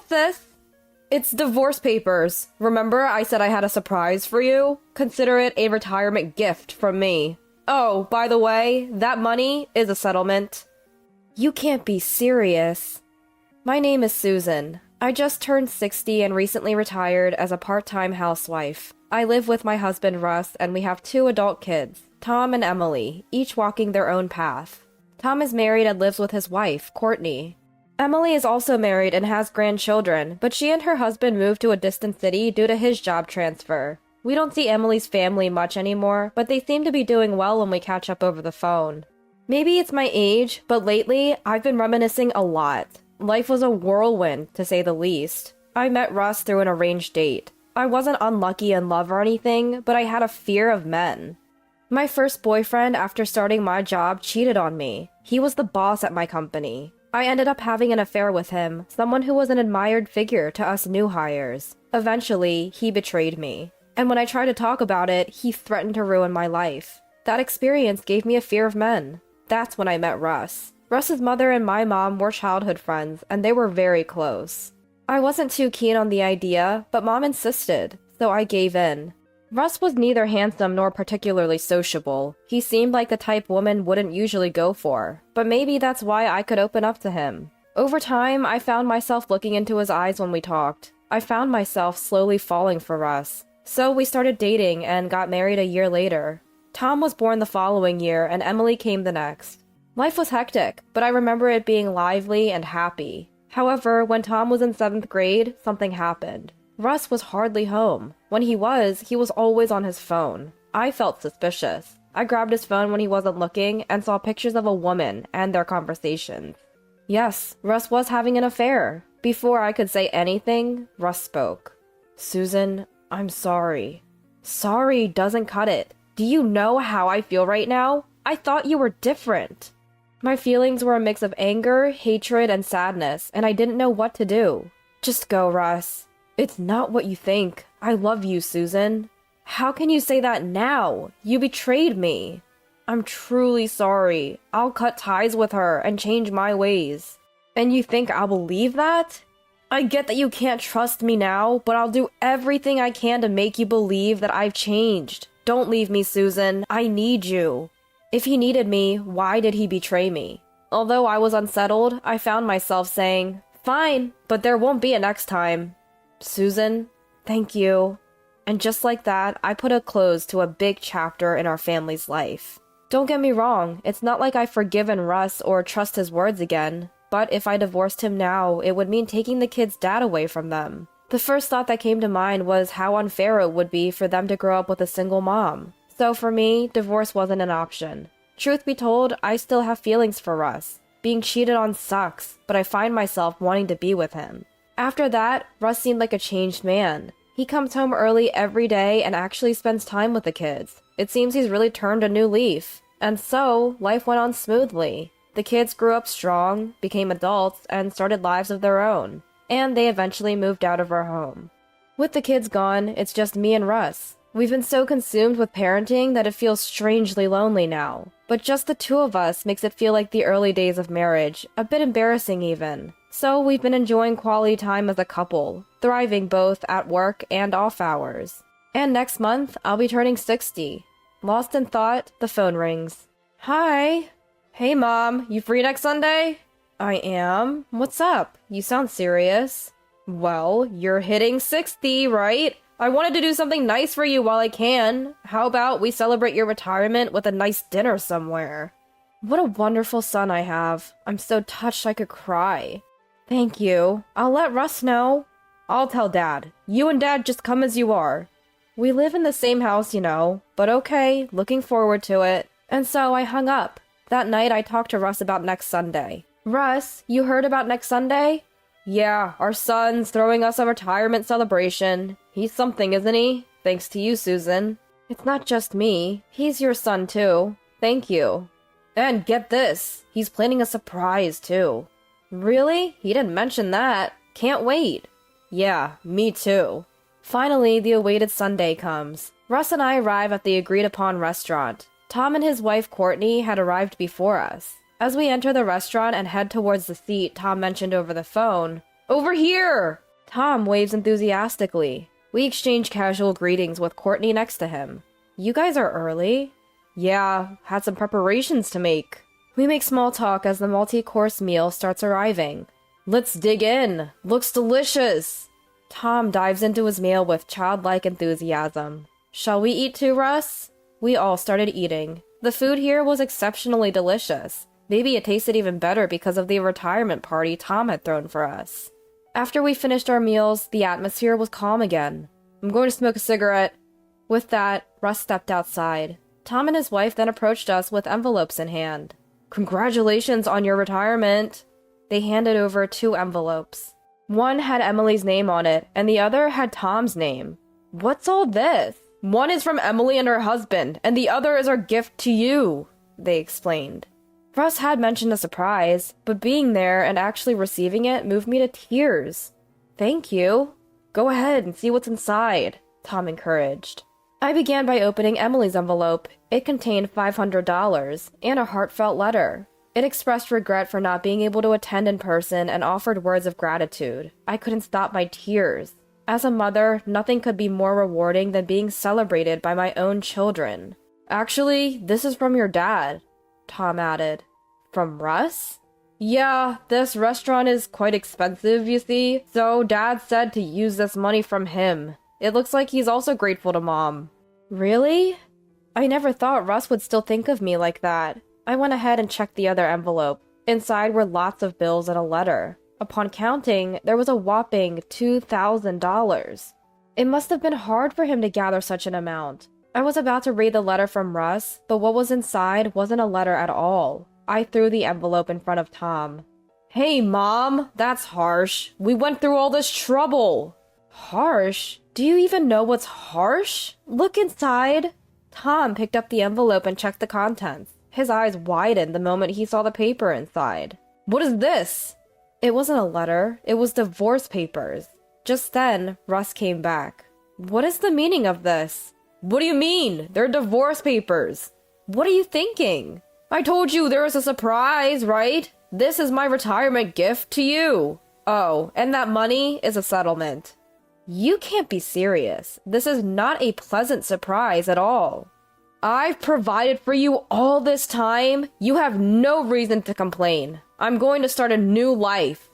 What's this? It's divorce papers. Remember I said I had a surprise for you? Consider it a retirement gift from me. Oh, by the way, that money is a settlement. You can't be serious. My name is Susan. I just turned 60 and recently retired as a part-time housewife. I live with my husband Russ and we have 2 adult kids, Tom and Emily, each walking their own path. Tom is married and lives with his wife, Courtney. Emily is also married and has grandchildren, but she and her husband moved to a distant city due to his job transfer. We don't see Emily's family much anymore, but they seem to be doing well when we catch up over the phone. Maybe it's my age, but lately, I've been reminiscing a lot. Life was a whirlwind, to say the least. I met Russ through an arranged date. I wasn't unlucky in love or anything, but I had a fear of men. My first boyfriend, after starting my job, cheated on me. He was the boss at my company. I ended up having an affair with him, someone who was an admired figure to us new hires. Eventually, he betrayed me. And when I tried to talk about it, he threatened to ruin my life. That experience gave me a fear of men. That's when I met Russ. Russ's mother and my mom were childhood friends, and they were very close. I wasn't too keen on the idea, but Mom insisted, so I gave in. Russ was neither handsome nor particularly sociable. He seemed like the type women wouldn't usually go for, but maybe that's why I could open up to him. Over time, I found myself looking into his eyes when we talked. I found myself slowly falling for Russ. So we started dating and got married a year later. Tom was born the following year and Emily came the next. Life was hectic, but I remember it being lively and happy. However, when Tom was in 7th grade, something happened. Russ was hardly home. When he was always on his phone. I felt suspicious. I grabbed his phone when he wasn't looking and saw pictures of a woman and their conversations. Yes, Russ was having an affair. Before I could say anything, Russ spoke. Susan, I'm sorry. Sorry doesn't cut it. Do you know how I feel right now? I thought you were different. My feelings were a mix of anger, hatred, and sadness, and I didn't know what to do. Just go, Russ. It's not what you think. I love you, Susan. How can you say that now? You betrayed me. I'm truly sorry. I'll cut ties with her and change my ways. And you think I'll believe that? I get that you can't trust me now, but I'll do everything I can to make you believe that I've changed. Don't leave me, Susan. I need you. If he needed me, why did he betray me? Although I was unsettled, I found myself saying, fine, but there won't be a next time. Susan, thank you. And just like that, I put a close to a big chapter in our family's life. Don't get me wrong, it's not like I've forgiven Russ or trust his words again, but if I divorced him now, it would mean taking the kids' dad away from them. The first thought that came to mind was how unfair it would be for them to grow up with a single mom. So for me, divorce wasn't an option. Truth be told, I still have feelings for Russ. Being cheated on sucks, but I find myself wanting to be with him. After that, Russ seemed like a changed man. He comes home early every day and actually spends time with the kids. It seems he's really turned a new leaf. And so, life went on smoothly. The kids grew up strong, became adults, and started lives of their own. And they eventually moved out of our home. With the kids gone, it's just me and Russ. We've been so consumed with parenting that it feels strangely lonely now. But just the 2 of us makes it feel like the early days of marriage, a bit embarrassing even. So we've been enjoying quality time as a couple, thriving both at work and off hours. And next month, I'll be turning 60. Lost in thought, the phone rings. Hi. Hey Mom, you free next Sunday? I am. What's up? You sound serious. Well, you're hitting 60, right? I wanted to do something nice for you while I can. How about we celebrate your retirement with a nice dinner somewhere? What a wonderful son I have. I'm so touched I could cry. Thank you. I'll let Russ know. I'll tell Dad. You and Dad just come as you are. We live in the same house, you know. But okay, looking forward to it. And so I hung up. That night I talked to Russ about next Sunday. Russ, you heard about next Sunday? Yeah, our son's throwing us a retirement celebration. He's something, isn't he? Thanks to you, Susan. It's not just me. He's your son, too. Thank you. And get this. He's planning a surprise, too. Really? He didn't mention that. Can't wait. Yeah, me too. Finally, the awaited Sunday comes. Russ and I arrive at the agreed-upon restaurant. Tom and his wife, Courtney, had arrived before us. As we enter the restaurant and head towards the seat Tom mentioned over the phone, Over here! Tom waves enthusiastically. We exchange casual greetings with Courtney next to him. You guys are early? Yeah, had some preparations to make. We make small talk as the multi-course meal starts arriving. Let's dig in. Looks delicious. Tom dives into his meal with childlike enthusiasm. Shall we eat too, Russ? We all started eating. The food here was exceptionally delicious. Maybe it tasted even better because of the retirement party Tom had thrown for us. After we finished our meals, the atmosphere was calm again. I'm going to smoke a cigarette. With that, Russ stepped outside. Tom and his wife then approached us with envelopes in hand. Congratulations on your retirement. They handed over 2 envelopes. One had Emily's name on it, and the other had Tom's name. What's all this? One is from Emily and her husband, and the other is our gift to you, they explained. Russ had mentioned a surprise, but being there and actually receiving it moved me to tears. Thank you. Go ahead and see what's inside, Tom encouraged. I began by opening Emily's envelope. It contained $500 and a heartfelt letter. It expressed regret for not being able to attend in person and offered words of gratitude. I couldn't stop my tears. As a mother, nothing could be more rewarding than being celebrated by my own children. Actually, this is from your dad, Tom added. From Russ? Yeah, this restaurant is quite expensive, you see, so Dad said to use this money from him. It looks like he's also grateful to Mom. Really? I never thought Russ would still think of me like that. I went ahead and checked the other envelope. Inside were lots of bills and a letter. Upon counting, there was a whopping $2,000. It must have been hard for him to gather such an amount. I was about to read the letter from Russ, but what was inside wasn't a letter at all. I threw the envelope in front of Tom. Hey, Mom, that's harsh. We went through all this trouble. Harsh? Do you even know what's harsh? Look inside. Tom picked up the envelope and checked the contents. His eyes widened the moment he saw the paper inside. What is this? It wasn't a letter. It was divorce papers. Just then, Russ came back. What is the meaning of this? What do you mean? They're divorce papers. What are you thinking? I told you there was a surprise, right? This is my retirement gift to you. Oh, and that money is a settlement. You can't be serious. This is not a pleasant surprise at all. I've provided for you all this time. You have no reason to complain. I'm going to start a new life.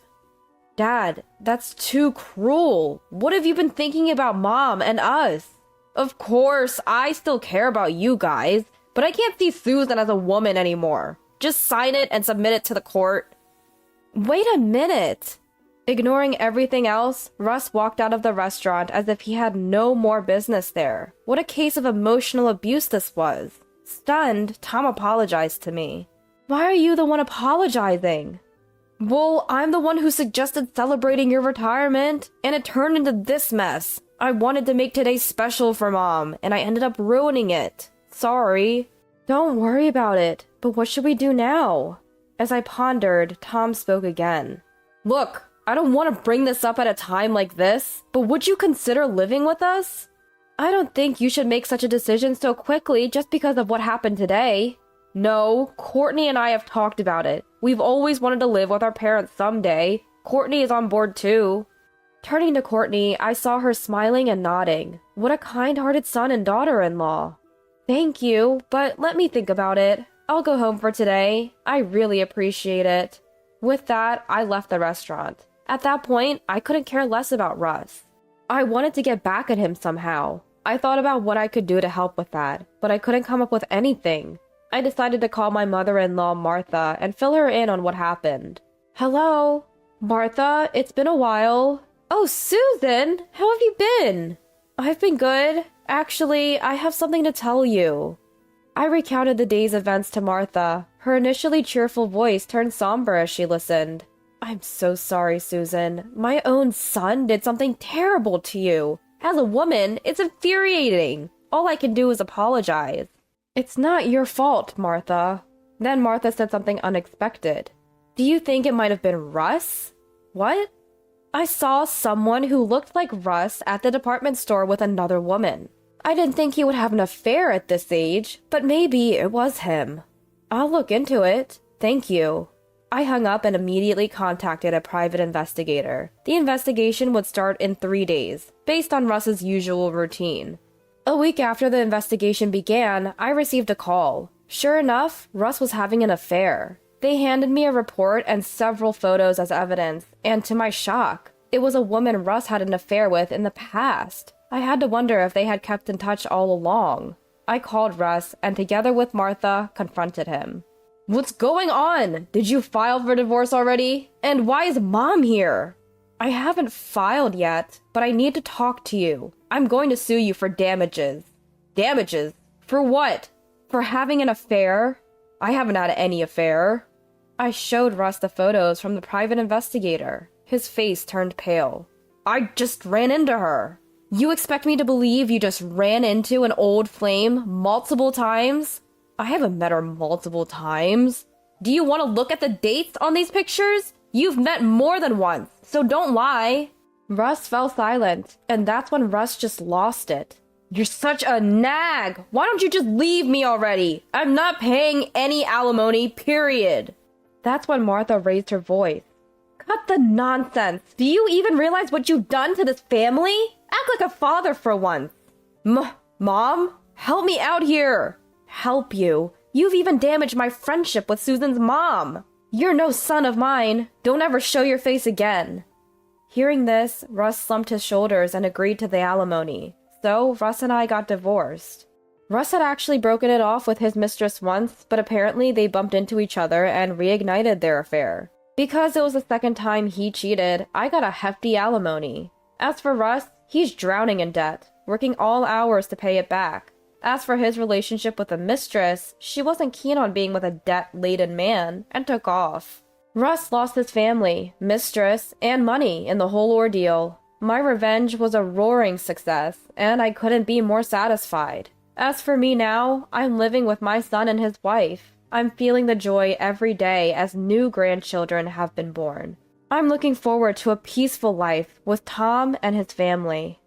Dad, that's too cruel. What have you been thinking about Mom and us? Of course, I still care about you guys, but I can't see Susan as a woman anymore. Just sign it and submit it to the court. Wait a minute. Ignoring everything else, Russ walked out of the restaurant as if he had no more business there. What a case of emotional abuse this was. Stunned, Tom apologized to me. Why are you the one apologizing? Well, I'm the one who suggested celebrating your retirement, and it turned into this mess. I wanted to make today special for Mom, and I ended up ruining it. Sorry. Don't worry about it, but what should we do now? As I pondered, Tom spoke again. Look, I don't want to bring this up at a time like this, but would you consider living with us? I don't think you should make such a decision so quickly just because of what happened today. No, Courtney and I have talked about it. We've always wanted to live with our parents someday. Courtney is on board too. Turning to Courtney, I saw her smiling and nodding. What a kind-hearted son and daughter-in-law. Thank you, but let me think about it. I'll go home for today. I really appreciate it. With that, I left the restaurant. At that point, I couldn't care less about Russ. I wanted to get back at him somehow. I thought about what I could do to help with that, but I couldn't come up with anything. I decided to call my mother-in-law, Martha, and fill her in on what happened. Hello? Martha, it's been a while. Oh, Susan! How have you been? I've been good. Actually, I have something to tell you. I recounted the day's events to Martha. Her initially cheerful voice turned somber as she listened. I'm so sorry, Susan. My own son did something terrible to you. As a woman, it's infuriating. All I can do is apologize. It's not your fault, Martha. Then Martha said something unexpected. Do you think it might have been Russ? What? I saw someone who looked like Russ at the department store with another woman. I didn't think he would have an affair at this age, but maybe it was him. I'll look into it. Thank you. I hung up and immediately contacted a private investigator. The investigation would start in 3 days, based on Russ's usual routine. A week after the investigation began, I received a call. Sure enough, Russ was having an affair. They handed me a report and several photos as evidence, and to my shock, it was a woman Russ had an affair with in the past. I had to wonder if they had kept in touch all along. I called Russ, and together with Martha, confronted him. "What's going on? Did you file for divorce already? And why is Mom here?" "I haven't filed yet, but I need to talk to you. I'm going to sue you for damages." "Damages? For what? For having an affair?" "I haven't had any affair." I showed Russ the photos from the private investigator. His face turned pale. "I just ran into her." "You expect me to believe you just ran into an old flame multiple times?" "I haven't met her multiple times." "Do you want to look at the dates on these pictures? You've met more than once, so don't lie." Russ fell silent, and that's when Russ just lost it. "You're such a nag! Why don't you just leave me already? I'm not paying any alimony, period." That's when Martha raised her voice. "Cut the nonsense! Do you even realize what you've done to this family? Act like a father for once." Mom? Help me out here." "Help you? You've even damaged my friendship with Susan's mom. You're no son of mine. Don't ever show your face again." Hearing this, Russ slumped his shoulders and agreed to the alimony. So, Russ and I got divorced. Russ had actually broken it off with his mistress once, but apparently they bumped into each other and reignited their affair. Because it was the second time he cheated, I got a hefty alimony. As for Russ, he's drowning in debt, working all hours to pay it back. As for his relationship with the mistress, she wasn't keen on being with a debt-laden man, and took off. Russ lost his family, mistress, and money in the whole ordeal. My revenge was a roaring success, and I couldn't be more satisfied. As for me now, I'm living with my son and his wife. I'm feeling the joy every day as new grandchildren have been born. I'm looking forward to a peaceful life with Tom and his family.